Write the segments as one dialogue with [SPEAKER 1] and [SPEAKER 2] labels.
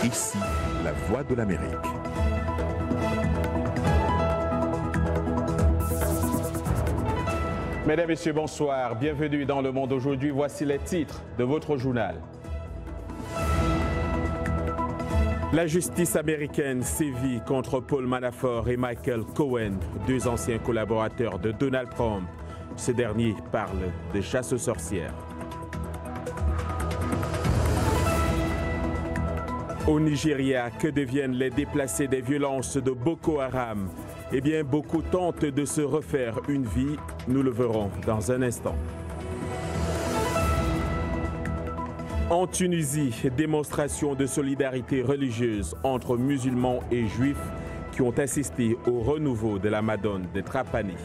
[SPEAKER 1] Ici, la voix de l'Amérique.
[SPEAKER 2] Mesdames et messieurs, bonsoir. Bienvenue dans Le Monde aujourd'hui. Voici les titres de votre journal. La justice américaine sévit contre Paul Manafort et Michael Cohen, deux anciens collaborateurs de Donald Trump. Ce dernier parle de chasse aux sorcières. Au Nigeria, que deviennent les déplacés des violences de Boko Haram? Eh bien, beaucoup tentent de se refaire une vie. Nous le verrons dans un instant. En Tunisie, démonstration de solidarité religieuse entre musulmans et juifs qui ont assisté au renouveau de la Madone de Trapani.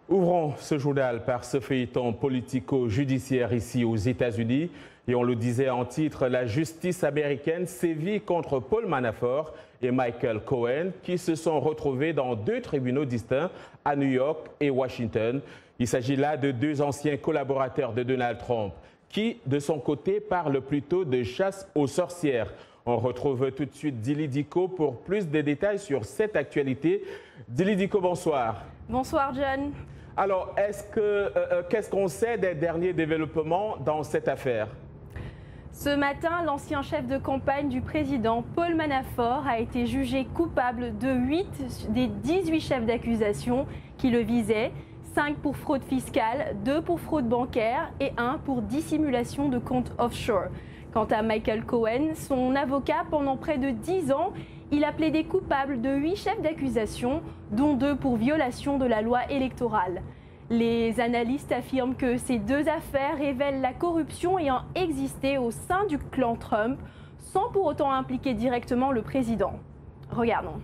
[SPEAKER 2] Ouvrons ce journal par ce feuilleton politico-judiciaire ici aux États-Unis. Et on le disait en titre, la justice américaine sévit contre Paul Manafort et Michael Cohen qui se sont retrouvés dans deux tribunaux distincts à New York et Washington. Il s'agit là de deux anciens collaborateurs de Donald Trump qui, de son côté, parlent plutôt de chasse aux sorcières. On retrouve tout de suite Dili Diko pour plus de détails sur cette actualité. Dili Diko, bonsoir.
[SPEAKER 3] Bonsoir, John.
[SPEAKER 2] Alors, qu'est-ce qu'on sait des derniers développements dans cette affaire?
[SPEAKER 3] Ce matin, l'ancien chef de campagne du président Paul Manafort a été jugé coupable de 8 des 18 chefs d'accusation qui le visaient, 5 pour fraude fiscale, 2 pour fraude bancaire et 1 pour dissimulation de comptes offshore. Quant à Michael Cohen, son avocat, pendant près de 10 ans, il a plaidé coupable de 8 chefs d'accusation, dont 2 pour violation de la loi électorale. Les analystes affirment que ces deux affaires révèlent la corruption ayant existé au sein du clan Trump, sans pour autant impliquer directement le président. Regardons.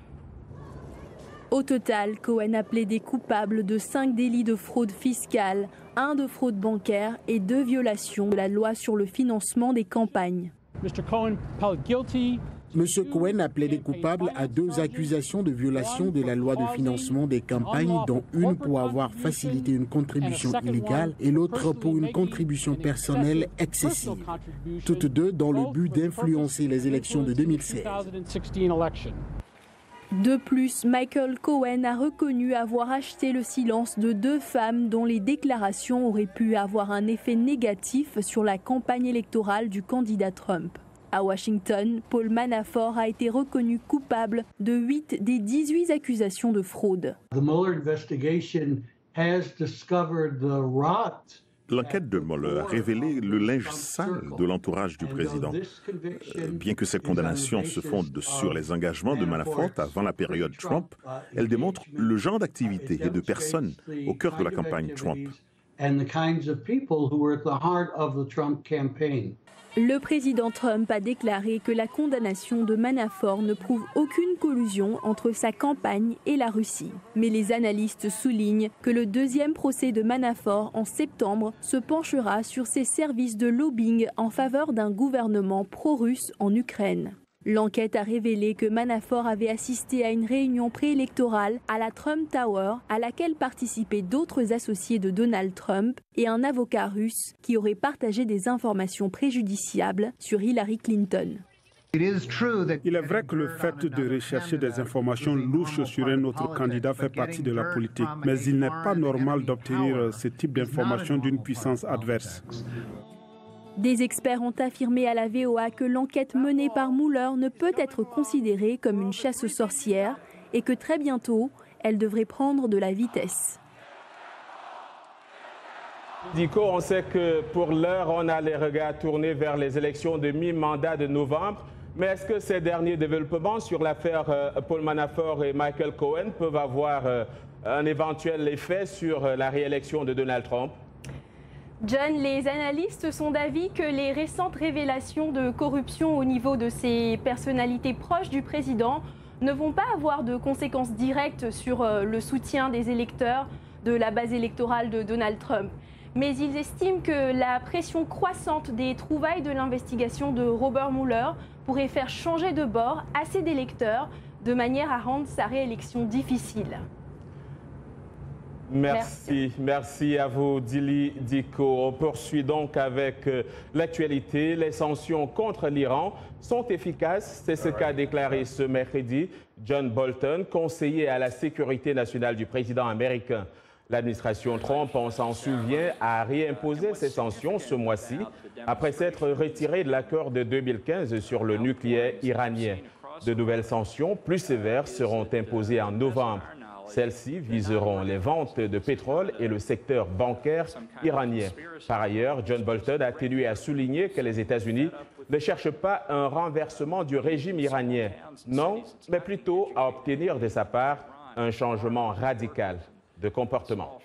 [SPEAKER 3] Au total, Cohen a plaidé coupable de 5 délits de fraude fiscale, 1 de fraude bancaire et 2 violations de la loi sur le financement des campagnes.
[SPEAKER 4] M. Cohen a plaidé coupable à 2 accusations de violation de la loi de financement des campagnes, dont une pour avoir facilité une contribution illégale et l'autre pour une contribution personnelle excessive. Toutes deux dans le but d'influencer les élections de 2016.
[SPEAKER 3] De plus, Michael Cohen a reconnu avoir acheté le silence de 2 femmes dont les déclarations auraient pu avoir un effet négatif sur la campagne électorale du candidat Trump. À Washington, Paul Manafort a été reconnu coupable de 8 des 18 accusations de fraude.
[SPEAKER 1] L'enquête de Mueller a révélé le linge sale de l'entourage du président. Bien que cette condamnation se fonde sur les engagements de Manafort avant la période Trump, elle démontre le genre d'activité et de personnes au cœur de la campagne Trump.
[SPEAKER 3] Le président Trump a déclaré que la condamnation de Manafort ne prouve aucune collusion entre sa campagne et la Russie. Mais les analystes soulignent que le deuxième procès de Manafort en septembre se penchera sur ses services de lobbying en faveur d'un gouvernement pro-russe en Ukraine. L'enquête a révélé que Manafort avait assisté à une réunion préélectorale à la Trump Tower à laquelle participaient d'autres associés de Donald Trump et un avocat russe qui aurait partagé des informations préjudiciables sur Hillary Clinton.
[SPEAKER 5] Il est vrai que le fait de rechercher des informations louches sur un autre candidat fait partie de la politique, mais il n'est pas normal d'obtenir ce type d'informations d'une puissance adverse.
[SPEAKER 3] Des experts ont affirmé à la VOA que l'enquête menée par Mueller ne peut être considérée comme une chasse aux sorcières et que très bientôt, elle devrait prendre de la vitesse.
[SPEAKER 2] Dico, on sait que pour l'heure, on a les regards tournés vers les élections de mi-mandat de novembre. Mais est-ce que ces derniers développements sur l'affaire Paul Manafort et Michael Cohen peuvent avoir un éventuel effet sur la réélection de Donald Trump?
[SPEAKER 3] John, les analystes sont d'avis que les récentes révélations de corruption au niveau de ces personnalités proches du président ne vont pas avoir de conséquences directes sur le soutien des électeurs de la base électorale de Donald Trump. Mais ils estiment que la pression croissante des trouvailles de l'investigation de Robert Mueller pourrait faire changer de bord assez d'électeurs de manière à rendre sa réélection difficile.
[SPEAKER 2] Merci à vous, Dili Diko. On poursuit donc avec l'actualité. Les sanctions contre l'Iran sont efficaces. C'est ce qu'a déclaré ce mercredi John Bolton, conseiller à la sécurité nationale du président américain. L'administration Trump, on s'en souvient, a réimposé ces sanctions ce mois-ci après s'être retiré de l'accord de 2015 sur le nucléaire iranien. De nouvelles sanctions plus sévères seront imposées en novembre. Celles-ci viseront les ventes de pétrole et le secteur bancaire iranien. Par ailleurs, John Bolton a tenu à souligner que les États-Unis ne cherchent pas un renversement du régime iranien, non, mais plutôt à obtenir de sa part un changement radical de comportement.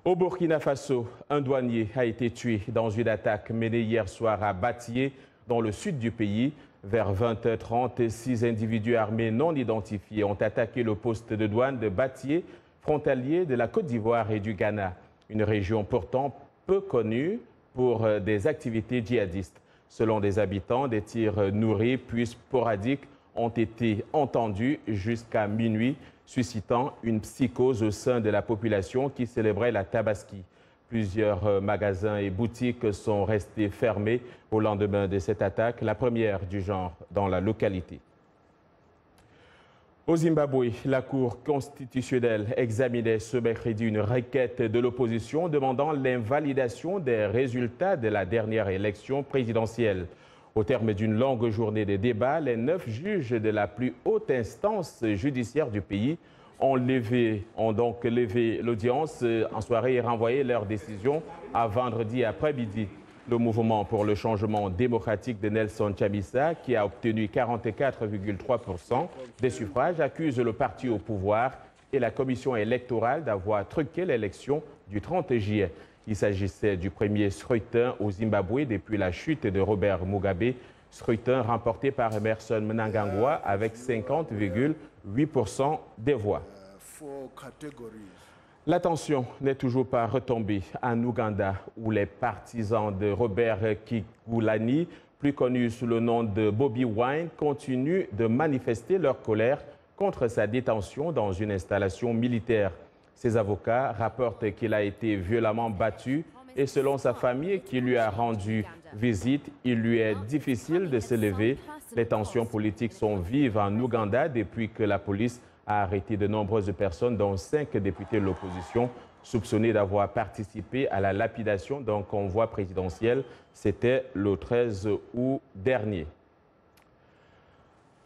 [SPEAKER 2] Au Burkina Faso, un douanier a été tué dans une attaque menée hier soir à Batié, dans le sud du pays. Vers 20h30, 6 individus armés non identifiés ont attaqué le poste de douane de Batié, frontalier de la Côte d'Ivoire et du Ghana, une région pourtant peu connue pour des activités djihadistes. Selon des habitants, des tirs nourris puis sporadiques ont été entendus jusqu'à minuit, suscitant une psychose au sein de la population qui célébrait la Tabaski. Plusieurs magasins et boutiques sont restés fermés au lendemain de cette attaque, la première du genre dans la localité. Au Zimbabwe, la Cour constitutionnelle examinait ce mercredi une requête de l'opposition demandant l'invalidation des résultats de la dernière élection présidentielle. Au terme d'une longue journée de débats, les 9 juges de la plus haute instance judiciaire du pays ont donc levé l'audience en soirée et renvoyé leur décision à vendredi après-midi. Le mouvement pour le changement démocratique de Nelson Chamisa, qui a obtenu 44,3% des suffrages, accuse le parti au pouvoir et la commission électorale d'avoir truqué l'élection du 30 juillet. Il s'agissait du premier scrutin au Zimbabwe depuis la chute de Robert Mugabe, scrutin remporté par Emmerson Mnangagwa avec 50,8% des voix. La tension n'est toujours pas retombée en Ouganda, où les partisans de Robert Kyagulanyi, plus connu sous le nom de Bobi Wine, continuent de manifester leur colère contre sa détention dans une installation militaire. Ses avocats rapportent qu'il a été violemment battu et selon sa famille qui lui a rendu visite, il lui est difficile de se lever. Les tensions politiques sont vives en Ouganda depuis que la police a arrêté de nombreuses personnes, dont 5 députés de l'opposition, soupçonnés d'avoir participé à la lapidation d'un convoi présidentiel. C'était le 13 août dernier.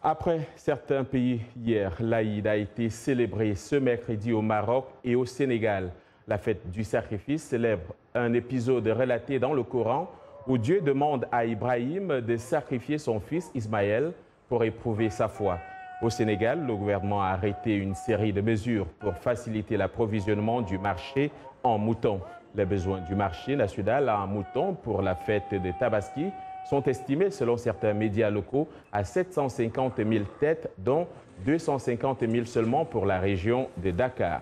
[SPEAKER 2] Après certains pays hier, l'Aïd a été célébrée ce mercredi au Maroc et au Sénégal. La fête du sacrifice célèbre un épisode relaté dans le Coran où Dieu demande à Ibrahim de sacrifier son fils Ismaël pour éprouver sa foi. Au Sénégal, le gouvernement a arrêté une série de mesures pour faciliter l'approvisionnement du marché en moutons. Les besoins du marché national en moutons pour la fête de Tabaski sont estimés, selon certains médias locaux, à 750 000 têtes, dont 250 000 seulement pour la région de Dakar.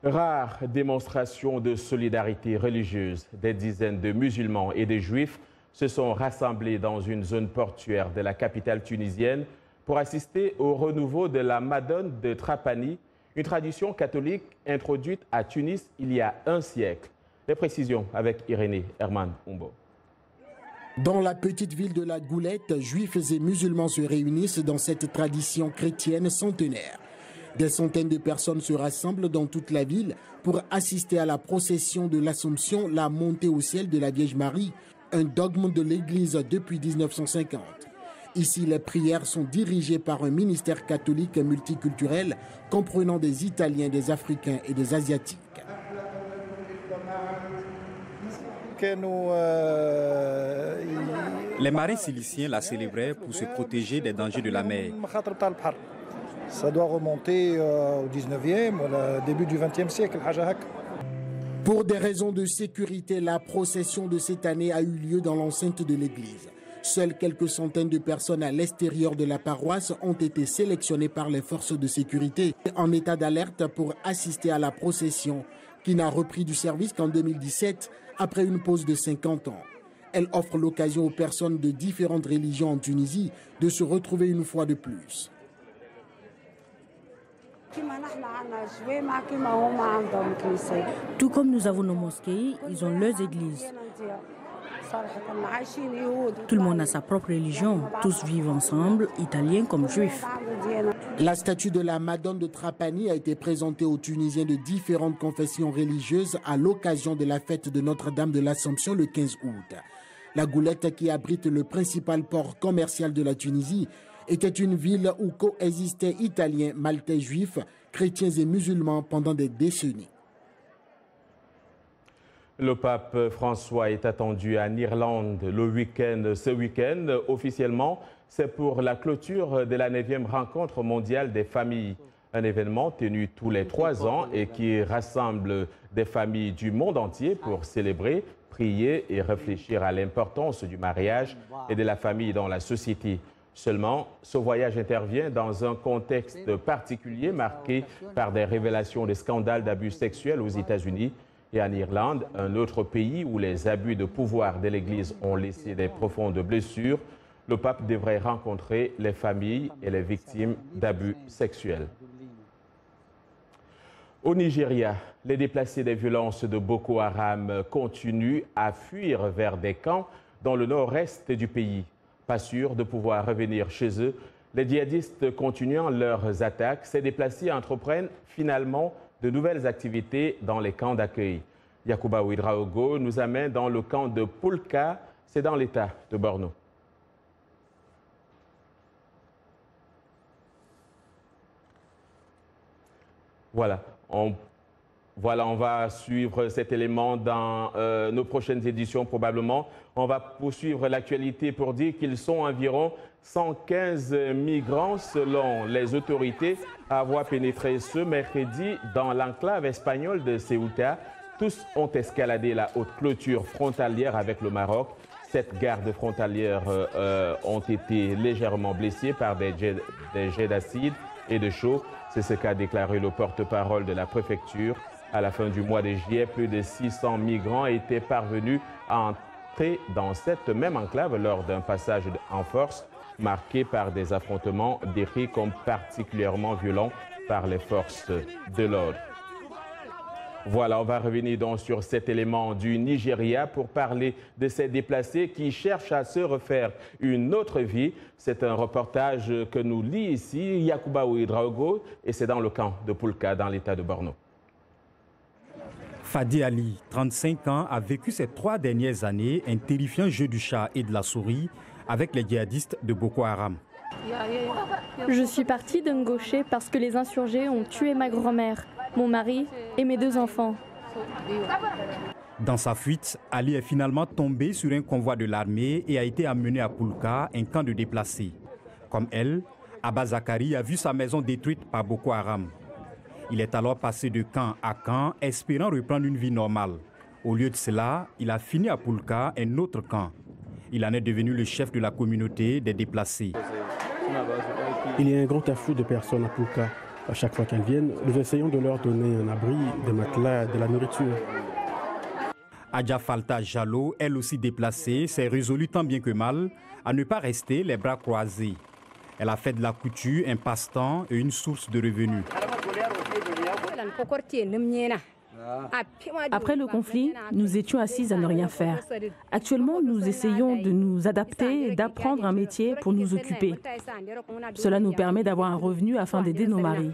[SPEAKER 2] Rare démonstration de solidarité religieuse, des dizaines de musulmans et de juifs se sont rassemblés dans une zone portuaire de la capitale tunisienne pour assister au renouveau de la Madone de Trapani, une tradition catholique introduite à Tunis il y a un siècle. Les précisions avec Irénée Herman Umbo.
[SPEAKER 4] Dans la petite ville de la Goulette, juifs et musulmans se réunissent dans cette tradition chrétienne centenaire. Des centaines de personnes se rassemblent dans toute la ville pour assister à la procession de l'Assomption, la montée au ciel de la Vierge Marie, un dogme de l'Église depuis 1950. Ici, les prières sont dirigées par un ministère catholique multiculturel comprenant des Italiens, des Africains et des Asiatiques.
[SPEAKER 6] Les marins siliciens la célébraient pour se protéger des dangers de la mer.
[SPEAKER 7] Ça doit remonter au 19e, au début du 20e siècle.
[SPEAKER 4] Pour des raisons de sécurité, la procession de cette année a eu lieu dans l'enceinte de l'église. Seules quelques centaines de personnes à l'extérieur de la paroisse ont été sélectionnées par les forces de sécurité en état d'alerte pour assister à la procession qui n'a repris du service qu'en 2017 après une pause de 50 ans. Elle offre l'occasion aux personnes de différentes religions en Tunisie de se retrouver une fois de plus.
[SPEAKER 8] Tout comme nous avons nos mosquées, ils ont leurs églises. Tout le monde a sa propre religion. Tous vivent ensemble, italiens comme juifs.
[SPEAKER 4] La statue de la Madone de Trapani a été présentée aux Tunisiens de différentes confessions religieuses à l'occasion de la fête de Notre-Dame de l'Assomption le 15 août. La Goulette, qui abrite le principal port commercial de la Tunisie, était une ville où coexistaient Italiens, Maltais, Juifs, chrétiens et musulmans pendant des décennies.
[SPEAKER 2] Le pape François est attendu en Irlande ce week-end. Officiellement, c'est pour la clôture de la 9e rencontre mondiale des familles. Un événement tenu tous les 3 ans et qui rassemble des familles du monde entier pour célébrer, prier et réfléchir à l'importance du mariage et de la famille dans la société. Seulement, ce voyage intervient dans un contexte particulier marqué par des révélations de scandales d'abus sexuels aux États-Unis et en Irlande, un autre pays où les abus de pouvoir de l'Église ont laissé des profondes blessures. Le pape devrait rencontrer les familles et les victimes d'abus sexuels. Au Nigeria, les déplacés des violences de Boko Haram continuent à fuir vers des camps dans le nord-est du pays. Pas sûrs de pouvoir revenir chez eux, les djihadistes continuant leurs attaques, ces déplacés entreprennent finalement de nouvelles activités dans les camps d'accueil. Yacouba Ouedraogo nous amène dans le camp de Poulka, c'est dans l'état de Borno. Voilà, on va suivre cet élément dans nos prochaines éditions probablement. On va poursuivre l'actualité pour dire qu'ils sont environ 115 migrants selon les autorités à avoir pénétré ce mercredi dans l'enclave espagnole de Ceuta. Tous ont escaladé la haute clôture frontalière avec le Maroc. 7 gardes frontalières ont été légèrement blessés par des jets d'acide et de chaux. C'est ce qu'a déclaré le porte-parole de la préfecture. À la fin du mois de juillet, plus de 600 migrants étaient parvenus à entrer dans cette même enclave lors d'un passage en force marqué par des affrontements décrits comme particulièrement violents par les forces de l'ordre. Voilà, on va revenir donc sur cet élément du Nigeria pour parler de ces déplacés qui cherchent à se refaire une autre vie. C'est un reportage que nous lit ici Yacouba Ouedraogo et c'est dans le camp de Poulka, dans l'état de Borno.
[SPEAKER 9] Fadi Ali, 35 ans, a vécu ces 3 dernières années un terrifiant jeu du chat et de la souris avec les djihadistes de Boko Haram.
[SPEAKER 10] Je suis partie d'un gaucher parce que les insurgés ont tué ma grand-mère, mon mari et mes 2 enfants.
[SPEAKER 9] Dans sa fuite, Ali est finalement tombé sur un convoi de l'armée et a été amené à Poulka, un camp de déplacés. Comme elle, Abba Zakari a vu sa maison détruite par Boko Haram. Il est alors passé de camp à camp, espérant reprendre une vie normale. Au lieu de cela, il a fini à Poulka, un autre camp. Il en est devenu le chef de la communauté des déplacés.
[SPEAKER 11] Il y a un grand afflux de personnes à Poulka. À chaque fois qu'elles viennent, nous essayons de leur donner un abri, des matelas, de la nourriture.
[SPEAKER 9] Adja Falta Jallo, elle aussi déplacée, s'est résolue tant bien que mal à ne pas rester les bras croisés. Elle a fait de la couture un passe-temps et une source de revenus.
[SPEAKER 12] Après le conflit, nous étions assises à ne rien faire. Actuellement, nous essayons de nous adapter et d'apprendre un métier pour nous occuper. Cela nous permet d'avoir un revenu afin d'aider nos maris.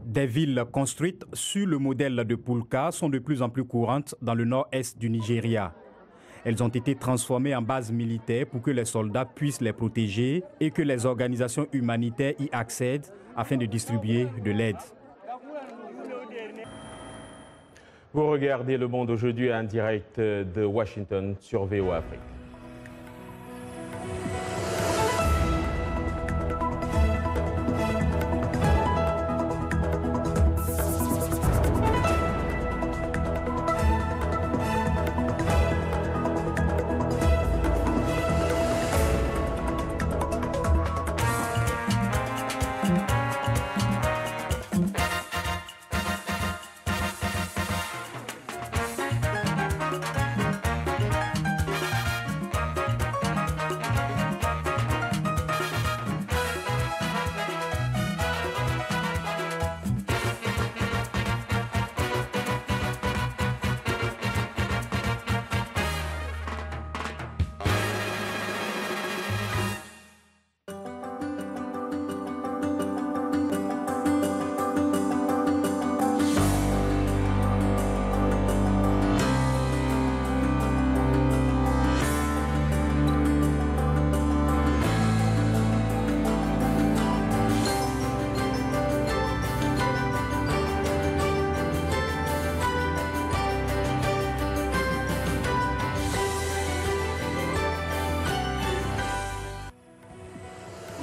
[SPEAKER 9] Des villes construites sur le modèle de Poulka sont de plus en plus courantes dans le nord-est du Nigeria. Elles ont été transformées en bases militaires pour que les soldats puissent les protéger et que les organisations humanitaires y accèdent afin de distribuer de l'aide.
[SPEAKER 2] Vous regardez Le Monde aujourd'hui en direct de Washington sur VOA Afrique.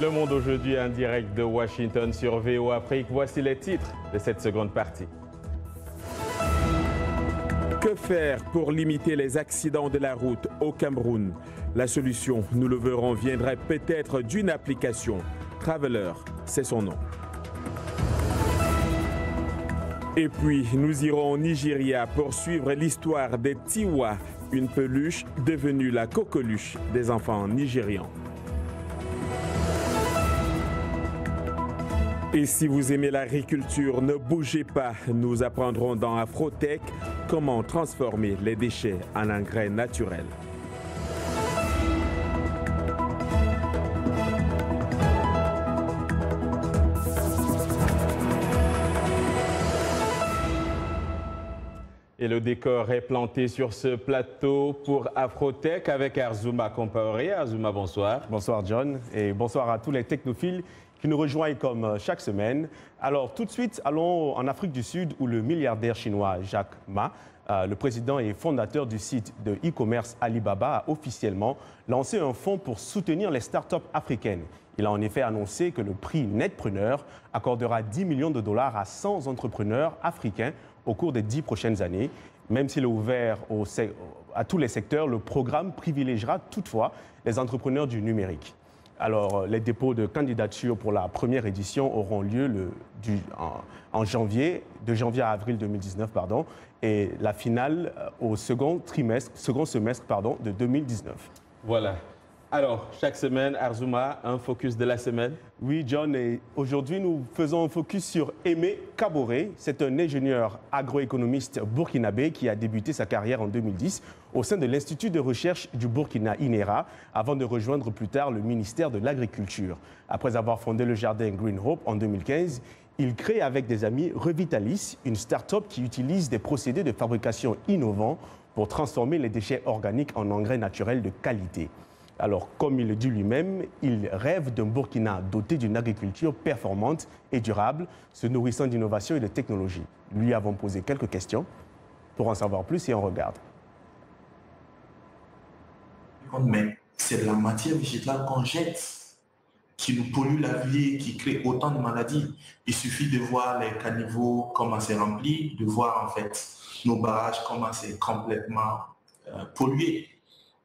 [SPEAKER 2] Le Monde aujourd'hui en direct de Washington sur VOA Afrique. Voici les titres de cette seconde partie. Que faire pour limiter les accidents de la route au Cameroun? La solution, nous le verrons, viendrait peut-être d'une application. Traveler, c'est son nom. Et puis, nous irons au Nigeria pour suivre l'histoire des Tiwa, une peluche devenue la coqueluche des enfants nigérians. Et si vous aimez l'agriculture, ne bougez pas. Nous apprendrons dans Afrotech comment transformer les déchets en engrais naturels. Et le décor est planté sur ce plateau pour Afrotech avec Arzouma Compaoré. Arzouma, bonsoir.
[SPEAKER 13] Bonsoir John et bonsoir à tous les technophiles qui nous rejoignent comme chaque semaine. Alors tout de suite, allons en Afrique du Sud où le milliardaire chinois Jack Ma, le président et fondateur du site de e-commerce Alibaba, a officiellement lancé un fonds pour soutenir les startups africaines. Il a en effet annoncé que le prix Netpreneur accordera 10 millions de dollars à 100 entrepreneurs africains au cours des 10 prochaines années. Même s'il est ouvert à tous les secteurs, le programme privilégiera toutefois les entrepreneurs du numérique. Alors, les dépôts de candidature pour la première édition auront lieu en janvier, de janvier à avril 2019, et la finale au second semestre de 2019.
[SPEAKER 2] Voilà. Alors, chaque semaine, Arzouma, un focus de la semaine.
[SPEAKER 13] Oui, John, et aujourd'hui, nous faisons un focus sur Aimé Kaboré. C'est un ingénieur agroéconomiste burkinabé qui a débuté sa carrière en 2010 au sein de l'Institut de recherche du Burkina, INERA, avant de rejoindre plus tard le ministère de l'Agriculture. Après avoir fondé le jardin Green Hope en 2015, il crée avec des amis Revitalis, une start-up qui utilise des procédés de fabrication innovants pour transformer les déchets organiques en engrais naturels de qualité. Alors, comme il le dit lui-même, il rêve d'un Burkina doté d'une agriculture performante et durable, se nourrissant d'innovation et de technologie. Lui avons posé quelques questions pour en savoir plus et on regarde.
[SPEAKER 14] Mais c'est de la matière végétale qu'on jette, qui nous pollue la vie, qui crée autant de maladies. Il suffit de voir les caniveaux, comment c'est rempli, de voir en fait nos barrages, comment c'est complètement pollué.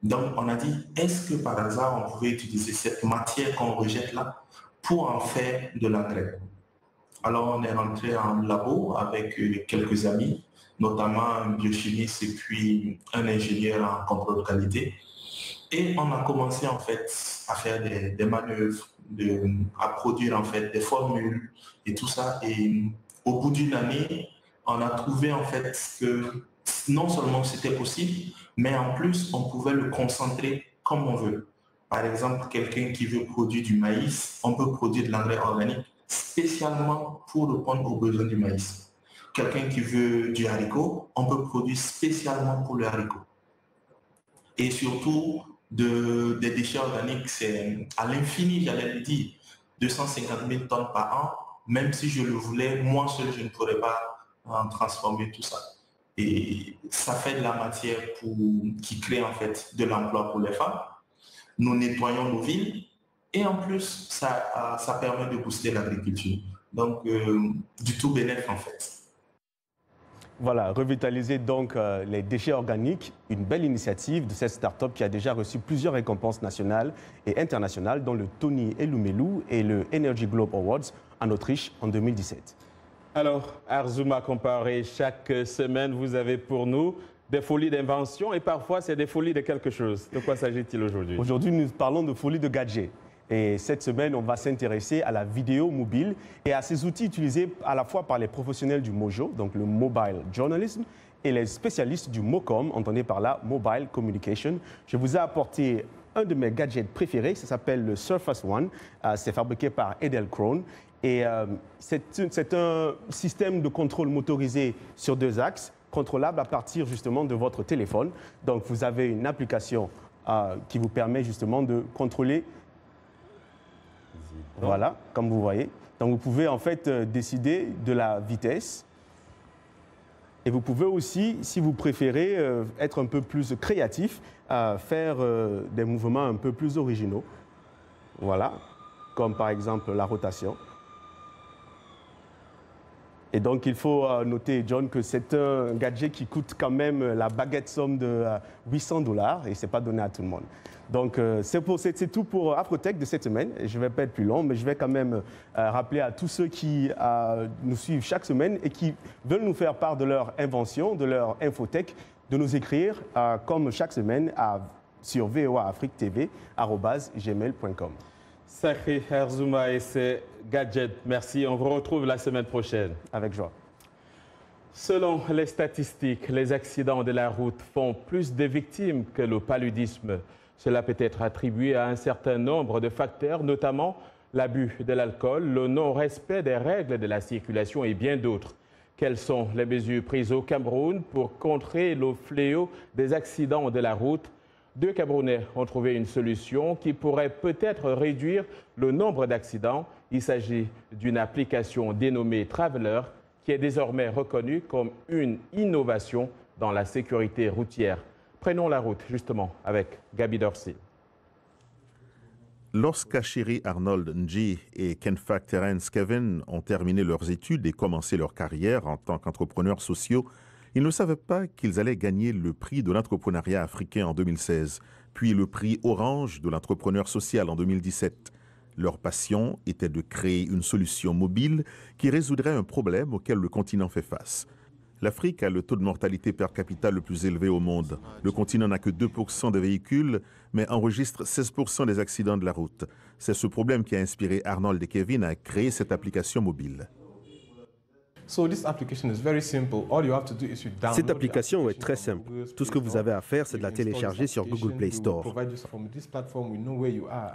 [SPEAKER 14] Donc, on a dit, est-ce que par hasard, on pouvait utiliser cette matière qu'on rejette là pour en faire de l'engrais? Alors, on est rentré en labo avec quelques amis, notamment un biochimiste et puis un ingénieur en contrôle de qualité. Et on a commencé en fait à faire des manœuvres, à produire en fait des formules et tout ça. Et au bout d'une année, on a trouvé en fait que non seulement c'était possible, mais en plus, on pouvait le concentrer comme on veut. Par exemple, quelqu'un qui veut produire du maïs, on peut produire de l'engrais organique spécialement pour répondre aux besoins du maïs. Quelqu'un qui veut du haricot, on peut produire spécialement pour le haricot. Et surtout, des déchets organiques, c'est à l'infini, j'allais le dire, 250 000 tonnes par an. Même si je le voulais, moi seul, je ne pourrais pas en transformer tout ça. Et ça fait de la matière qui crée en fait de l'emploi pour les femmes. Nous nettoyons nos villes et en plus, ça permet de booster l'agriculture. Donc, du tout bénéfice en fait.
[SPEAKER 13] Voilà, revitaliser donc les déchets organiques, une belle initiative de cette start-up qui a déjà reçu plusieurs récompenses nationales et internationales, dont le Tony Elumelu et le Energy Globe Awards en Autriche en 2017.
[SPEAKER 2] Alors, Arzouma Compaoré, chaque semaine, vous avez pour nous des folies d'invention et parfois, c'est des folies de quelque chose. De quoi s'agit-il aujourd'hui?
[SPEAKER 13] Aujourd'hui, nous parlons de folies de gadgets. Et cette semaine, on va s'intéresser à la vidéo mobile et à ces outils utilisés à la fois par les professionnels du Mojo, donc le Mobile Journalism, et les spécialistes du MoCom, entendez par là Mobile Communication. Je vous ai apporté un de mes gadgets préférés, ça s'appelle le Surface One. C'est fabriqué par Edelkrone. Et c'est un système de contrôle motorisé sur 2 axes, contrôlable à partir justement de votre téléphone. Donc vous avez une application qui vous permet justement de contrôler, voilà, comme vous voyez. Donc vous pouvez en fait décider de la vitesse. Et vous pouvez aussi, si vous préférez être un peu plus créatif, faire des mouvements un peu plus originaux. Voilà. comme par exemple la rotation. Et donc, il faut noter, John, que c'est un gadget qui coûte quand même la baguette somme de $800 et ce n'est pas donné à tout le monde. Donc, c'est tout pour Afrotech de cette semaine. Je ne vais pas être plus long, mais je vais quand même rappeler à tous ceux qui nous suivent chaque semaine et qui veulent nous faire part de leur invention, de leur infotech, de nous écrire, comme chaque semaine, sur voaafriquetv@gmail.com.
[SPEAKER 2] Sacré Herzouma et ses gadgets. Merci, on vous retrouve la semaine prochaine.
[SPEAKER 13] Avec joie.
[SPEAKER 2] Selon les statistiques, les accidents de la route font plus de victimes que le paludisme. Cela peut être attribué à un certain nombre de facteurs, notamment l'abus de l'alcool, le non-respect des règles de la circulation et bien d'autres. Quelles sont les mesures prises au Cameroun pour contrer le fléau des accidents de la route? 2 Camerounais ont trouvé une solution qui pourrait peut-être réduire le nombre d'accidents. Il s'agit d'une application dénommée Traveler qui est désormais reconnue comme une innovation dans la sécurité routière. Prenons la route justement avec Gabi Dorsil.
[SPEAKER 1] Lorsqu'Achiri Arnold Nji et Kenfak Terence Kevin ont terminé leurs études et commencé leur carrière en tant qu'entrepreneurs sociaux, ils ne savaient pas qu'ils allaient gagner le prix de l'entrepreneuriat africain en 2016, puis le prix Orange de l'entrepreneur social en 2017. Leur passion était de créer une solution mobile qui résoudrait un problème auquel le continent fait face. L'Afrique a le taux de mortalité per capita le plus élevé au monde. Le continent n'a que 2% de véhicules, mais enregistre 16% des accidents de la route. C'est ce problème qui a inspiré Arnold et Kevin à créer cette application mobile.
[SPEAKER 15] Cette application est très simple. Tout ce que vous avez à faire, c'est de la télécharger sur Google Play Store.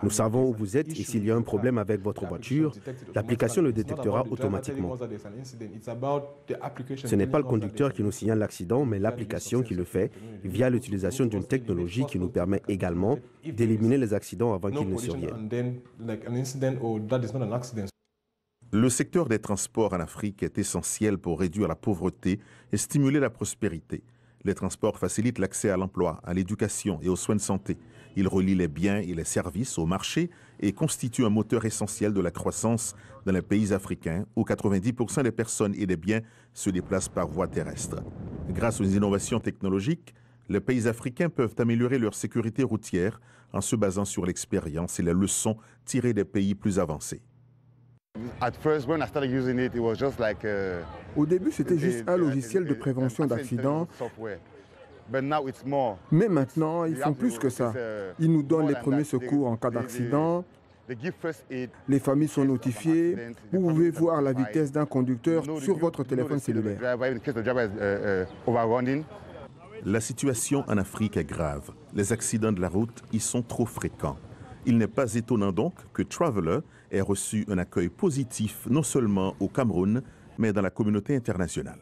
[SPEAKER 15] Nous savons où vous êtes et s'il y a un problème avec votre voiture, l'application le détectera automatiquement. Ce n'est pas le conducteur qui nous signale l'accident, mais l'application qui le fait via l'utilisation d'une technologie qui nous permet également d'éliminer les accidents avant qu'ils ne surviennent.
[SPEAKER 1] Le secteur des transports en Afrique est essentiel pour réduire la pauvreté et stimuler la prospérité. Les transports facilitent l'accès à l'emploi, à l'éducation et aux soins de santé. Ils relient les biens et les services au marché et constituent un moteur essentiel de la croissance dans les pays africains où 90% des personnes et des biens se déplacent par voie terrestre. Grâce aux innovations technologiques, les pays africains peuvent améliorer leur sécurité routière en se basant sur l'expérience et les leçons tirées des pays plus avancés.
[SPEAKER 16] Au début, c'était juste un logiciel de prévention d'accidents. Mais maintenant, ils font plus que ça. Ils nous donnent les premiers secours en cas d'accident. Les familles sont notifiées. Vous pouvez voir la vitesse d'un conducteur sur votre téléphone cellulaire.
[SPEAKER 1] La situation en Afrique est grave. Les accidents de la route y sont trop fréquents. Il n'est pas étonnant donc que Traveler ait reçu un accueil positif non seulement au Cameroun, mais dans la communauté internationale.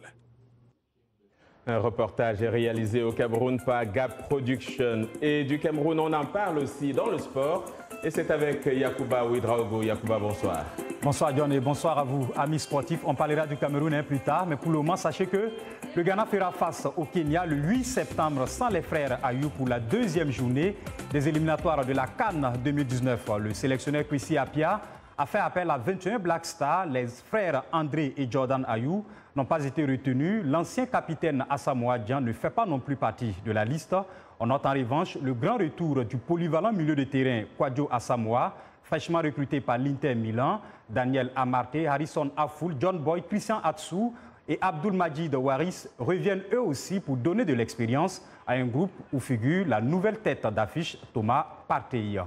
[SPEAKER 2] Un reportage est réalisé au Cameroun par Gap Production. Et du Cameroun, on en parle aussi dans le sport. Et c'est avec Yacouba Ouedraogo. Yacouba, bonsoir.
[SPEAKER 17] Bonsoir John et bonsoir à vous, amis sportifs. On parlera du Cameroun plus tard, mais pour le moment, sachez que le Ghana fera face au Kenya le 8 septembre sans les frères Ayou pour la deuxième journée des éliminatoires de la CAN 2019. Le sélectionneur Kwesi Appiah a fait appel à 21 Black Stars. Les frères André et Jordan Ayou n'ont pas été retenus. L'ancien capitaine Asamoah Gyan ne fait pas non plus partie de la liste. On note en revanche le grand retour du polyvalent milieu de terrain Kwadjo Asamoah, fraîchement recruté par l'Inter Milan. Daniel Amarte, Harrison Afoul, John Boy, Christian Atsu et Abdul Majid Waris reviennent eux aussi pour donner de l'expérience à un groupe où figure la nouvelle tête d'affiche Thomas Partey.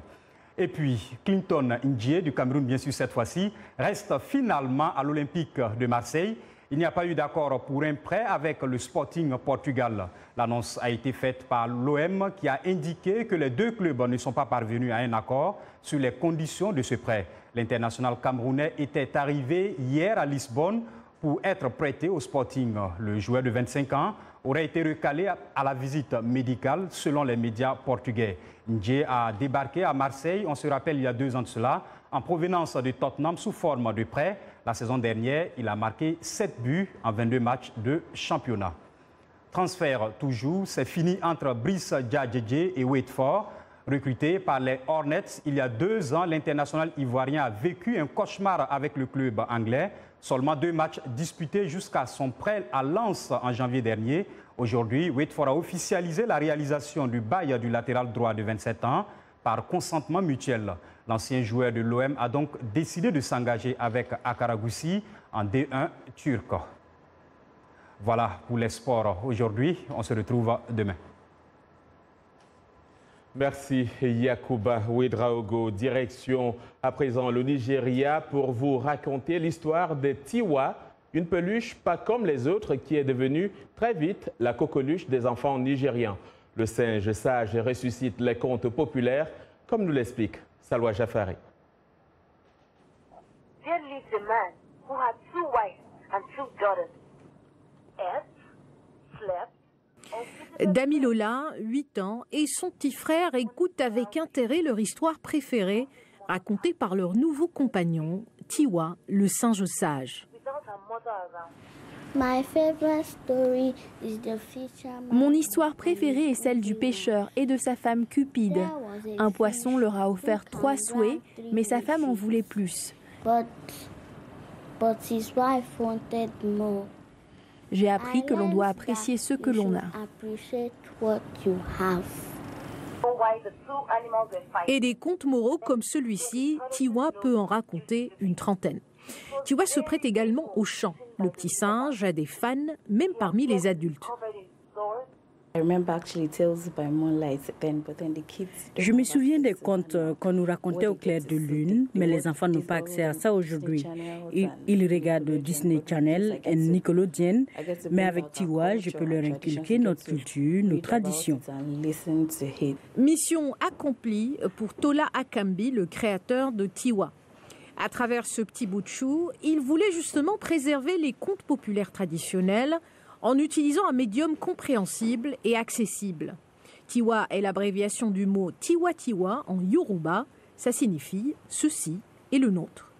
[SPEAKER 17] Et puis, Clinton Ndjie du Cameroun, bien sûr cette fois-ci, reste finalement à l'Olympique de Marseille. Il n'y a pas eu d'accord pour un prêt avec le Sporting Portugal. L'annonce a été faite par l'OM qui a indiqué que les deux clubs ne sont pas parvenus à un accord sur les conditions de ce prêt. L'international camerounais était arrivé hier à Lisbonne pour être prêté au Sporting. Le joueur de 25 ans aurait été recalé à la visite médicale selon les médias portugais. Ndjie a débarqué à Marseille, on se rappelle il y a 2 ans de cela, en provenance de Tottenham sous forme de prêt. La saison dernière, il a marqué 7 buts en 22 matchs de championnat. Transfert toujours, c'est fini entre Brice Djadjedje et Watford. Recruté par les Hornets il y a 2 ans, l'international ivoirien a vécu un cauchemar avec le club anglais. Seulement 2 matchs disputés jusqu'à son prêt à Lens en janvier dernier. Aujourd'hui, Watford a officialisé la réalisation du bail du latéral droit de 27 ans par consentement mutuel. L'ancien joueur de l'OM a donc décidé de s'engager avec Akaragoussi en D1 turc. Voilà pour les sports aujourd'hui. On se retrouve demain.
[SPEAKER 2] Merci Yacouba Ouedraogo. Direction à présent le Nigeria pour vous raconter l'histoire de Tiwa, une peluche pas comme les autres qui est devenue très vite la coqueluche des enfants nigérians. Le singe sage ressuscite les contes populaires, comme nous l'explique Salwa Jafari.
[SPEAKER 18] There lived a man who had 2 wives and 2 daughters. Slept.
[SPEAKER 19] Damilola, 8 ans, et son petit frère écoutent avec intérêt leur histoire préférée, racontée par leur nouveau compagnon, Tiwa, le singe sage.
[SPEAKER 10] Mon histoire préférée est celle du pêcheur et de sa femme Cupide. Un poisson leur a offert 3 souhaits, mais sa femme en voulait plus. J'ai appris que l'on doit apprécier ce que l'on a.
[SPEAKER 19] Et des contes moraux comme celui-ci, Tiwa peut en raconter une trentaine. Tiwa se prête également au chant. Le petit singe a des fans, même parmi les adultes.
[SPEAKER 8] Je me souviens des contes qu'on nous racontait au clair de lune, mais les enfants n'ont pas accès à ça aujourd'hui. Ils regardent Disney Channel et Nickelodeon, mais avec Tiwa, je peux leur inculquer notre culture, nos traditions.
[SPEAKER 19] Mission accomplie pour Tola Akambi, le créateur de Tiwa. À travers ce petit bout de chou, il voulait justement préserver les contes populaires traditionnels en utilisant un médium compréhensible et accessible. Tiwa est l'abréviation du mot Tiwa Tiwa en Yoruba. Ça signifie « ceci est le nôtre ».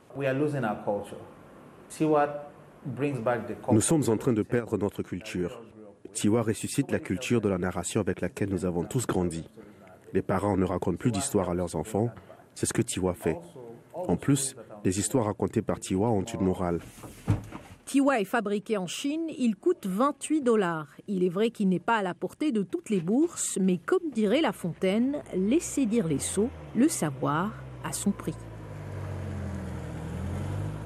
[SPEAKER 15] Nous sommes en train de perdre notre culture. Tiwa ressuscite la culture de la narration avec laquelle nous avons tous grandi. Les parents ne racontent plus d'histoires à leurs enfants. C'est ce que Tiwa fait. En plus, les histoires racontées par Tiwa ont une morale.
[SPEAKER 19] Tiwa est fabriqué en Chine, il coûte $28. Il est vrai qu'il n'est pas à la portée de toutes les bourses, mais comme dirait La Fontaine, laissez dire les sots, le savoir a son prix.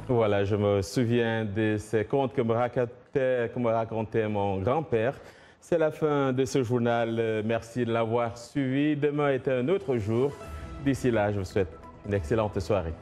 [SPEAKER 2] Voilà, je me souviens de ces contes que me racontait mon grand-père. C'est la fin de ce journal. Merci de l'avoir suivi. Demain est un autre jour. D'ici là, je vous souhaite une excellente soirée.